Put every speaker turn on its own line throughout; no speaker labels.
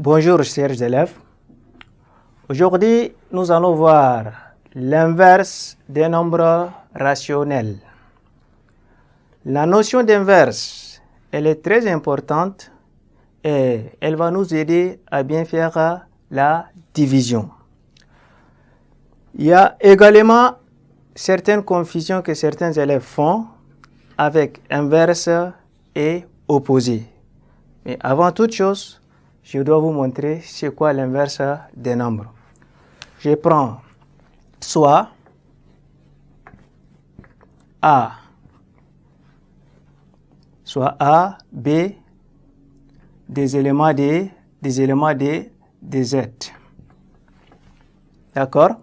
Bonjour chers élèves. Aujourd'hui, nous allons voir l'inverse des nombres rationnels. La notion d'inverse, elle est très importante et elle va nous aider à bien faire la division. Il y a également certaines confusions que certains élèves font avec inverse et opposé. Mais avant toute chose, je dois vous montrer c'est quoi l'inverse des nombres. Je prends soit A, B, des éléments D, des Z. D'accord?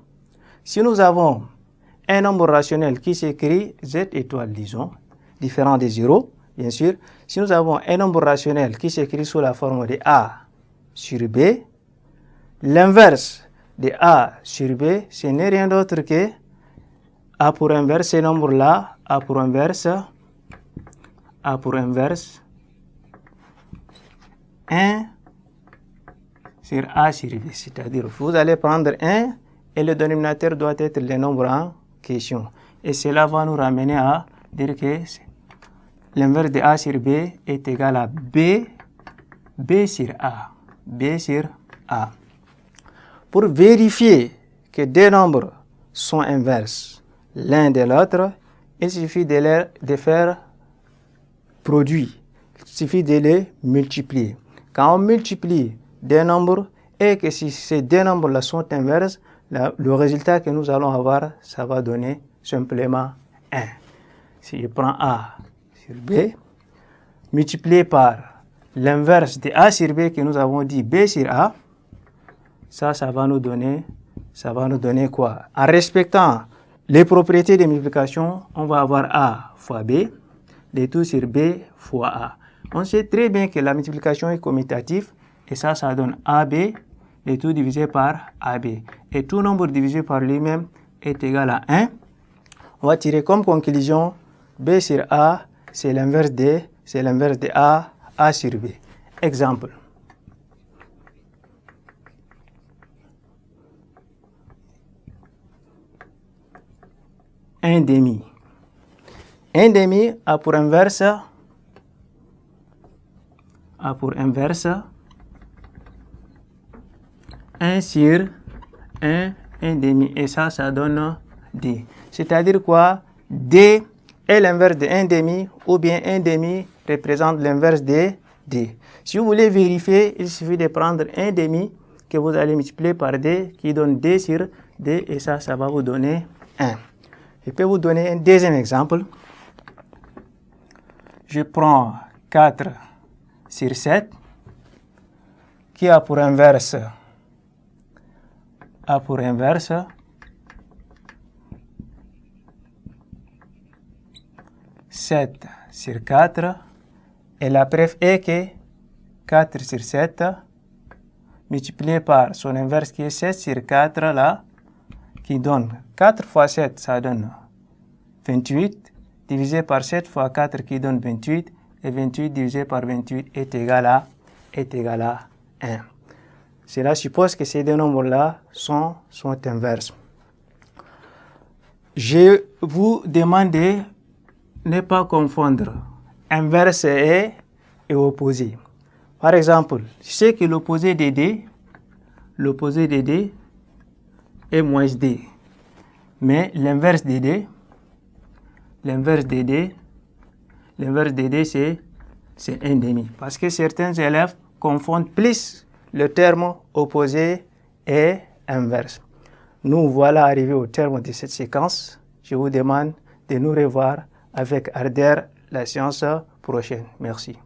Si nous avons un nombre rationnel qui s'écrit Z étoile, disons, différent des zéros, bien sûr. Si nous avons un nombre rationnel qui s'écrit sous la forme de A sur B, l'inverse de A sur B, ce n'est rien d'autre que A pour inverse ce nombre-là, A pour inverse 1 sur A sur B. C'est-à-dire, vous allez prendre 1 et le dénominateur doit être le nombre en question. Et cela va nous ramener à dire que l'inverse de A sur B est égal à B sur A. B sur A. Pour vérifier que deux nombres sont inverses l'un de l'autre, il suffit de faire produit. Il suffit de les multiplier. Quand on multiplie deux nombres et que si ces deux nombres-là sont inverses, le résultat que nous allons avoir, ça va donner simplement 1. Si je prends A sur B, multiplié par l'inverse de A sur B que nous avons dit B sur A, ça va nous donner quoi? En respectant les propriétés de multiplication, on va avoir A fois B, le tout sur B fois A. On sait très bien que la multiplication est commutative et ça donne AB, le tout divisé par AB. Et tout nombre divisé par lui-même est égal à 1. On va tirer comme conclusion B sur A, c'est l'inverse de A sur B. Exemple. Un demi. Un demi a pour inverse 1 sur 1 demi. Et ça donne D. C'est-à-dire quoi? D est l'inverse de 1 demi ou bien 1 demi représente l'inverse de D. Si vous voulez vérifier, il suffit de prendre 1 demi que vous allez multiplier par D qui donne D sur D et ça va vous donner 1. Je peux vous donner un deuxième exemple. Je prends 4 sur 7 qui a pour inverse 7 sur 4 et la preuve est que 4 sur 7 multiplié par son inverse qui est 7 sur 4 là, qui donne 4 fois 7, ça donne 28, divisé par 7 fois 4 qui donne 28, et 28 divisé par 28 est égal à 1. Cela suppose que ces deux nombres-là sont inverses. Je vous demande de ne pas confondre inverse et opposé. Par exemple, je sais que l'opposé de D est moins D. Mais l'inverse de D, c'est 1 demi. Parce que certains élèves confondent plus le terme opposé et inverse. Nous voilà arrivés au terme de cette séquence. Je vous demande de nous revoir avec ardeur la séance prochaine. Merci.